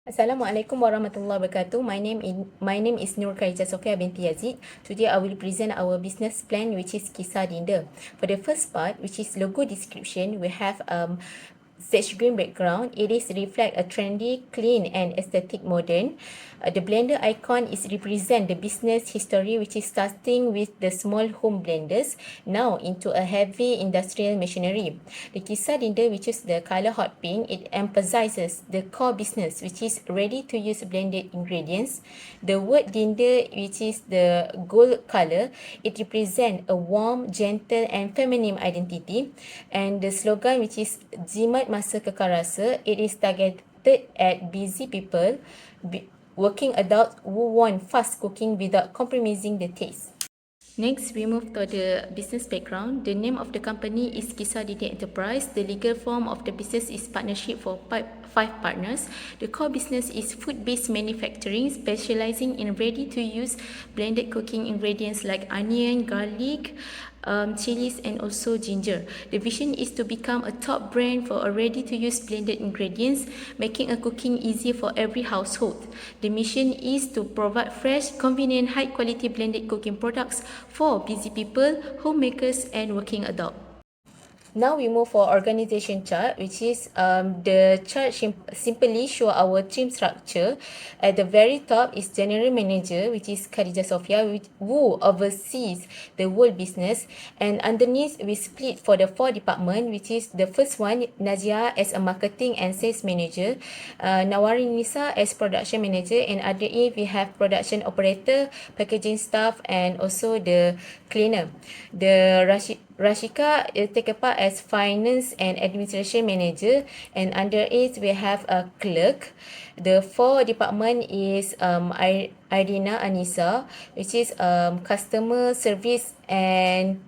Assalamualaikum warahmatullahi wabarakatuh. My name is Nur Kharijah Sofia binti Yazid. Today I will present our business plan, which is Kisah Dinda. For the first part, which is logo description, we have sage green background. It is reflect a trendy, clean and aesthetic modern. The blender icon is represent the business history, which is starting with the small home blenders now into a heavy industrial machinery. The Kisah Dinda, which is the color hot pink, it emphasizes the core business, which is ready to use blended ingredients. The word Dinda, which is the gold color, it represents a warm, gentle and feminine identity. And the slogan, which is Jimat Masa Kekal Rasa, it is targeted at busy people, working adults who want fast cooking without compromising the taste. Next, we move to the business background. The name of the company is Kisah Dinda Enterprise. The legal form of the business is partnership for five partners. The core business is food-based manufacturing, specializing in ready-to-use blended cooking ingredients like onion, garlic, chilies and also ginger. The vision is to become a top brand for a ready-to-use blended ingredients, making a cooking easy for every household. The mission is to provide fresh, convenient, high-quality blended cooking products for busy people, homemakers and working adults. Now we move for organization chart, which is the chart simply show our team structure. At the very top is general manager, which is Khadijah Sofia, who oversees the whole business. And underneath we split for the 4 department, which is the first one, Najia as a marketing and sales manager, Nawarin Nisa as production manager, and underneath we have production operator, packaging staff and also the cleaner. The Rashika take a part as finance and administration manager, and under it we have a clerk. The 4 department is Irina Anissa, which is customer service and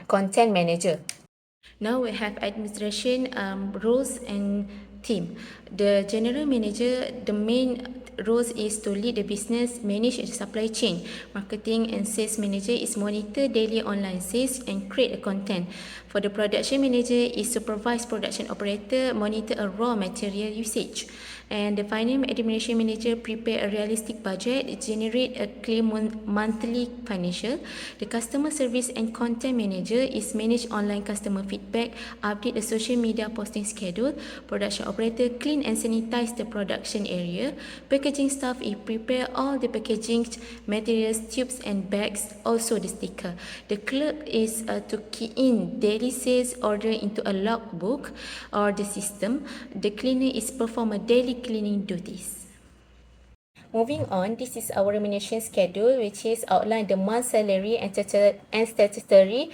content manager. Now we have administration roles and team. The general manager, the main roles is to lead the business, manage the supply chain. Marketing and sales manager is monitor daily online sales and create a content. For the production manager is supervise production operator, monitor a raw material usage. And the finance administration manager prepare a realistic budget, generate a clear monthly financial. The customer service and content manager is manage online customer feedback, update the social media posting schedule. Production operator clean and sanitize the production area. Packaging staff is prepare all the packaging materials, tubes and bags, also the sticker. The clerk is to key in daily sales order into a logbook or the system. The cleaner is perform a daily cleaning duties. Moving on, this is our remuneration schedule, which is outline the month salary and statutory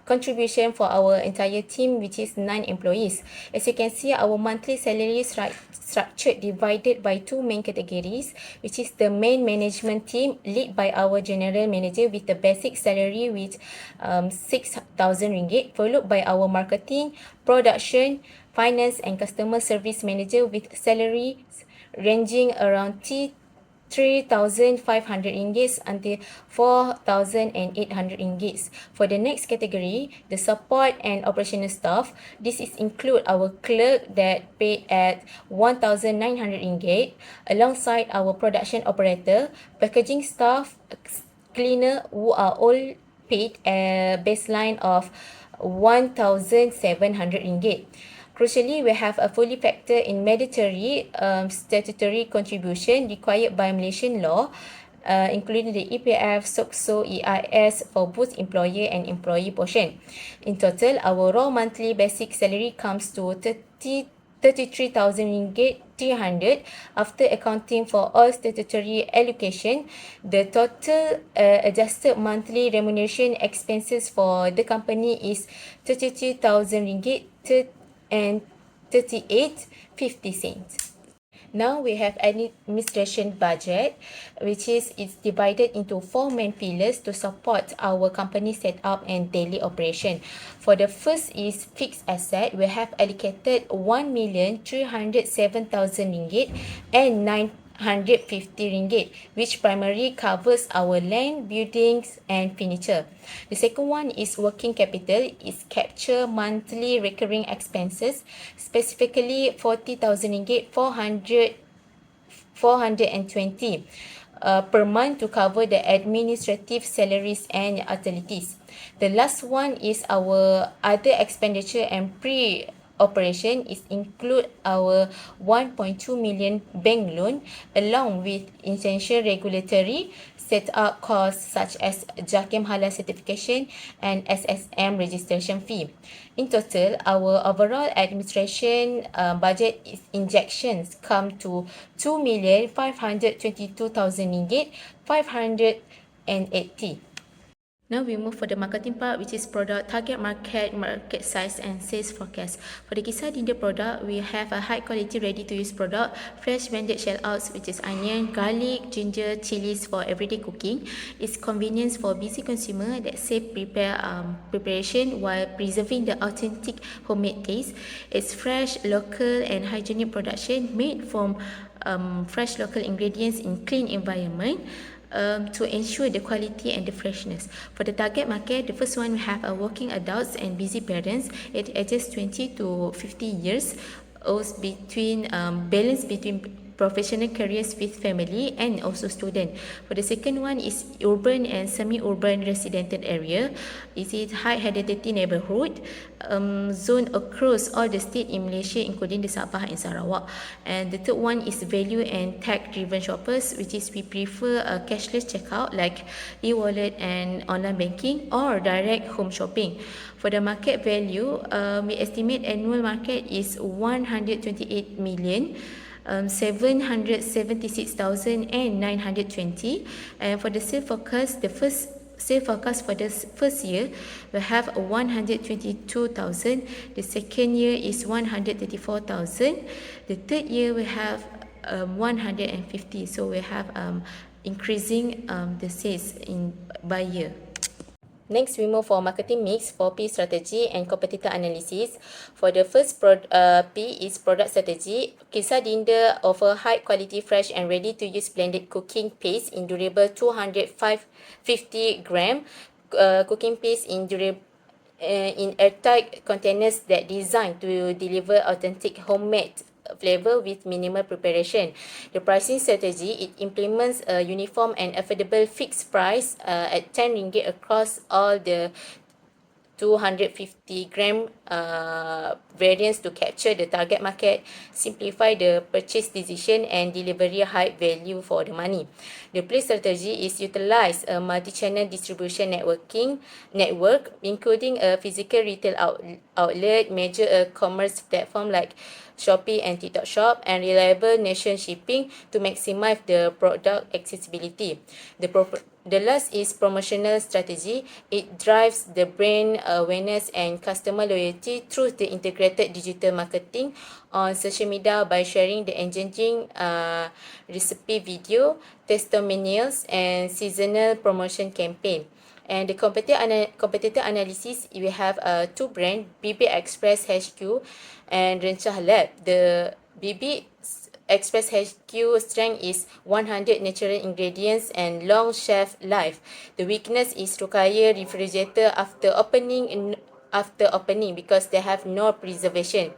contribution for our entire team, which is 9 employees. As you can see, our monthly salary is structured divided by 2 main categories, which is the main management team led by our general manager with the basic salary with 6,000 ringgit, followed by our marketing, production, finance and customer service manager with salaries ranging around 3,500 ringgit until 4,800 ringgit. For the next category, the support and operational staff, this is include our clerk that paid at 1,900 ringgit, alongside our production operator, packaging staff, cleaner, who are all paid a baseline of 1,700 ringgit. Crucially, we have a fully factor in mandatory statutory contribution required by Malaysian law, including the EPF, SOCSO, EIS for both employer and employee portion. In total, our raw monthly basic salary comes to 33,000 ringgit 300 after accounting for all statutory allocation. The total adjusted monthly remuneration expenses for the company is 32,000 ringgit and 38.50 cents. Now we have administration budget, which is it's divided into 4 main pillars to support our company setup and daily operation. For the first is fixed asset, we have allocated 1,307,000 ringgit and 950 ringgit, which primarily covers our land, buildings and furniture. The second one is working capital, is capture monthly recurring expenses, specifically 40,000 ringgit, 400 420 per month to cover the administrative salaries and utilities. The last one is our other expenditure and operation is include our 1.2 million bank loan along with essential regulatory set-up costs such as JAKIM Halal certification and SSM registration fee. In total, our overall administration budget is injections come to 2,522,000 ringgit 580. Now we move for the marketing part, which is product target market, market size and sales forecast. For the Kisah Dinda product, we have a high quality ready to use product, fresh blended shell outs, which is onion, garlic, ginger, chilies for everyday cooking. It's convenience for busy consumer that save preparation while preserving the authentic homemade taste. It's fresh, local and hygienic production made from fresh local ingredients in clean environment. To ensure the quality and the freshness. For the target market, the first one we have working adults and busy parents at ages 20 to 50 years, also between balance between professional careers with family and also student. For the second one is urban and semi-urban residential area. It is high heredity neighborhood zone across all the state in Malaysia including the Sabah and Sarawak. And the third one is value and tech driven shoppers, which is we prefer a cashless checkout like e-wallet and online banking or direct home shopping. For the market value, we estimate annual market is 128 million. 776,920, and for the sale forecast, the first sale forecast for the first year we have 122,000, the second year is 134,000, the third year we have 150, so we have increasing the sales in by year. Next, we move for marketing mix, 4P strategy and competitor analysis. For the first P is product strategy. Kisah Dinda offer high quality, fresh and ready to use blended cooking paste in durable 250 gram cooking paste in airtight containers that designed to deliver authentic homemade flavor with minimal preparation. The pricing strategy, it implements a uniform and affordable fixed price at 10 ringgit across all the 250 gram variants to capture the target market, simplify the purchase decision and delivery high value for the money. The play strategy is utilize a multi-channel distribution network including a physical retail outlet, major commerce platform like Shopee and TikTok Shop, and reliable nation shipping to maximize the product accessibility. The last is promotional strategy. It drives the brand awareness and customer loyalty through the integrated digital marketing on social media by sharing the engaging recipe video, testimonials, and seasonal promotion campaign. And the competitor analysis, we have two brands, BB Express HQ and Rencah Lab. The BB Express HQ strength is 100 natural ingredients and long shelf life. The weakness is require refrigerator after opening because they have no preservation.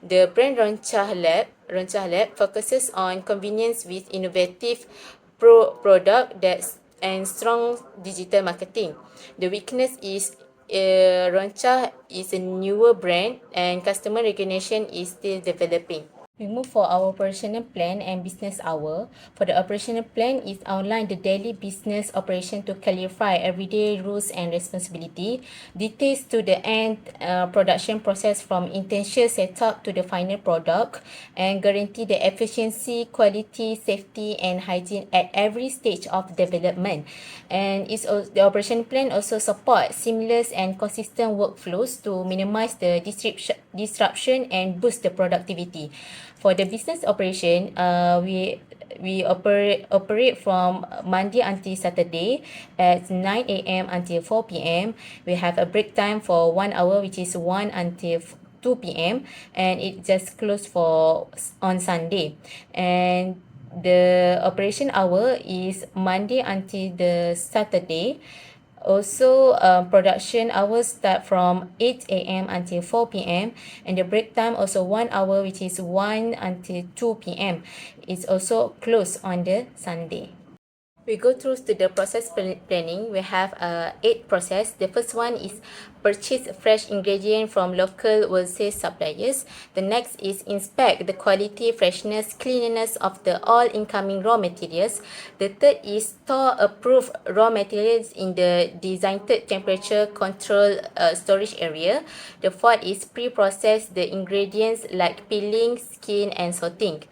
The brand Rencah Lab focuses on convenience with innovative product and strong digital marketing. The weakness is Rencah is a newer brand and customer recognition is still developing. We move for our operational plan and business hour. For the operational plan, it outlines the daily business operation to clarify everyday rules and responsibility, details to the end production process from initial setup to the final product, and guarantee the efficiency, quality, safety, and hygiene at every stage of development. And the operation plan also supports seamless and consistent workflows to minimize the disruption and boost the productivity. For the business operation, we operate from Monday until Saturday at 9 a.m. until 4 p.m. We have a break time for 1 hour, which is 1 until 2 p.m. and it just closed on Sunday. And the operation hour is Monday until the Saturday Also, production hours start from 8 a.m. until 4 p.m. and the break time also 1 hour, which is 1 until 2 p.m. It's also closed on the Sunday. We go through to the process planning. We have 8 process. The first one is purchase fresh ingredient from local wholesale suppliers. The next is inspect the quality, freshness, cleanliness of the all incoming raw materials. The third is store approved raw materials in the designated temperature control storage area. The fourth is pre-process the ingredients like peeling, skin and sorting.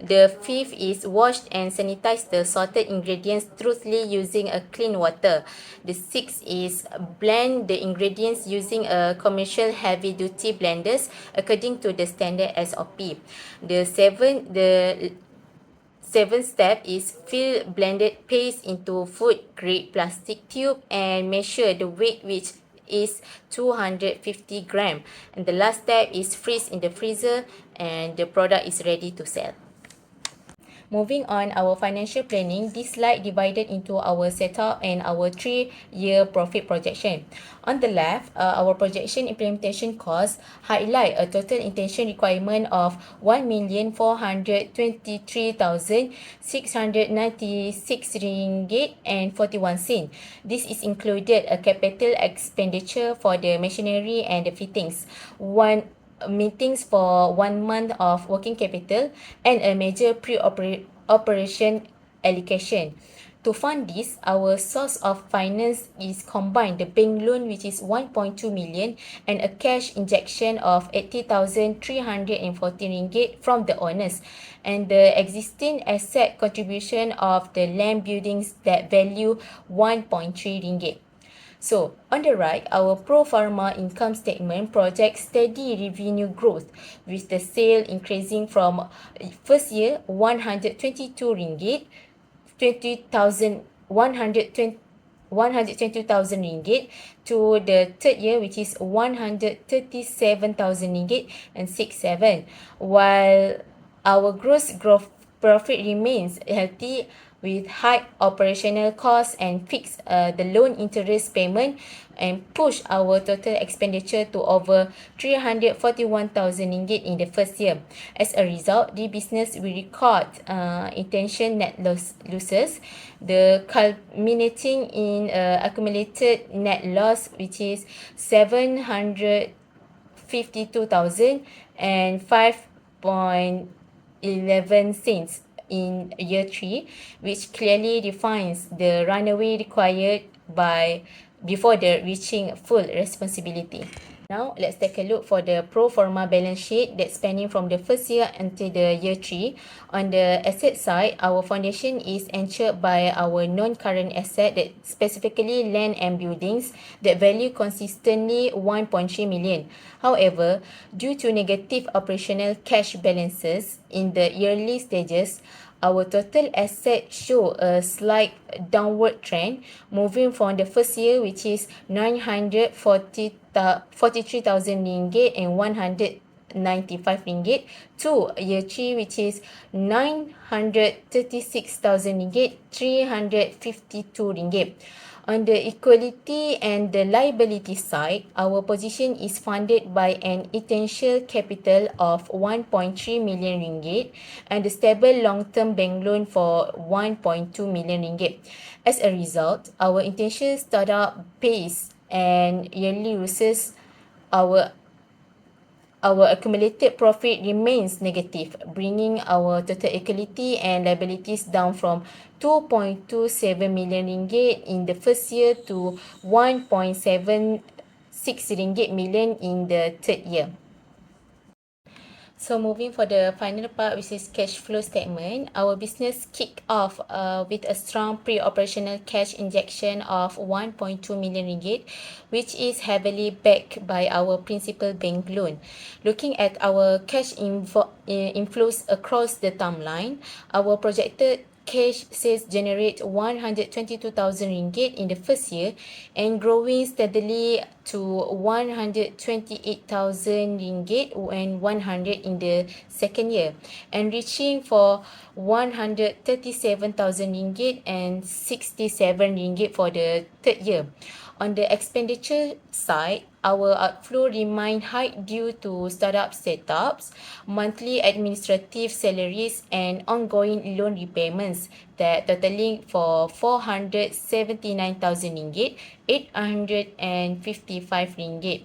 The fifth is wash and sanitize the sorted ingredients thoroughly using a clean water. The sixth is blend the ingredients using a commercial heavy duty blenders according to the standard SOP. The seventh step is fill blended paste into food grade plastic tube and measure the weight, which is 250 gram. And the last step is freeze in the freezer and the product is ready to sell. Moving on, our financial planning, this slide divided into our setup and our 3-year profit projection. On the left, our projection implementation cost highlight a total intention requirement of 1,423,696 ringgit and 41 sen. This is included a capital expenditure for the machinery and the fittings, meetings for 1 month of working capital and a major pre-operation allocation. To fund this, our source of finance is combined the bank loan, which is 1.2 million, and a cash injection of 80,340 ringgit from the owners, and the existing asset contribution of the land buildings that value 1.3 ringgit. So, on the right, our pro forma income statement projects steady revenue growth, with the sale increasing from first year 122 ringgit, 120,000 ringgit to the third year, which is 137,000 ringgit and 67, while our gross profit remains healthy with high operational costs and fix the loan interest payment and push our total expenditure to over 341,000 ringgit in the first year. As a result, the business will record intention net losses, the culminating in accumulated net loss, which is 752,000 and 5.11 cents in year 3, which clearly defines the runway required before the reaching full responsibility. Now, let's take a look for the pro forma balance sheet that's spanning from the first year until the year 3. On the asset side, our foundation is ensured by our non-current asset, that specifically land and buildings, that value consistently 1.3 million. However, due to negative operational cash balances in the early stages, our total assets show a slight downward trend, moving from the first year, which is 943,000 ringgit and 195 ringgit, to year 3, which is 936,000 ringgit, 352 ringgit. On the equality and the liability side, our position is funded by an essential capital of 1.3 million ringgit and a stable long-term bank loan for 1.2 million ringgit. As a result, our intention startup pace and yearly losses, our accumulated profit remains negative, bringing our total equity and liabilities down from 2.27 million ringgit in the first year to 1.76 million ringgit in the third year. So moving for the final part, which is cash flow statement, our business kicked off with a strong pre-operational cash injection of 1.2 million ringgit, which is heavily backed by our principal bank loan. Looking at our cash inflows across the timeline, our projected cash sales generate 122,000 ringgit in the first year and growing steadily to 128,000 ringgit and 100 in the second year, and reaching for 137,000 ringgit and 67 ringgit for the third year. On the expenditure side, our outflow remained high due to startup setups, monthly administrative salaries, and ongoing loan repayments that totaling for 479,000 ringgit, 855 ringgit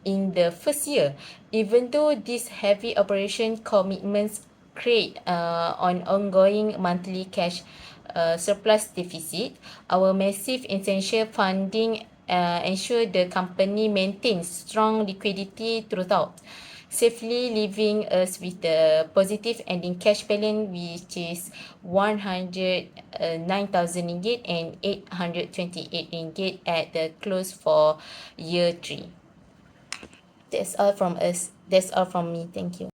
in the first year. Even though these heavy operation commitments create on ongoing monthly cash surplus deficit, our massive essential funding ensure the company maintains strong liquidity throughout, safely leaving us with the positive ending cash balance, which is 109,000 ringgit and 828 ringgit at the close for year 3. That's all from us. That's all from me. Thank you.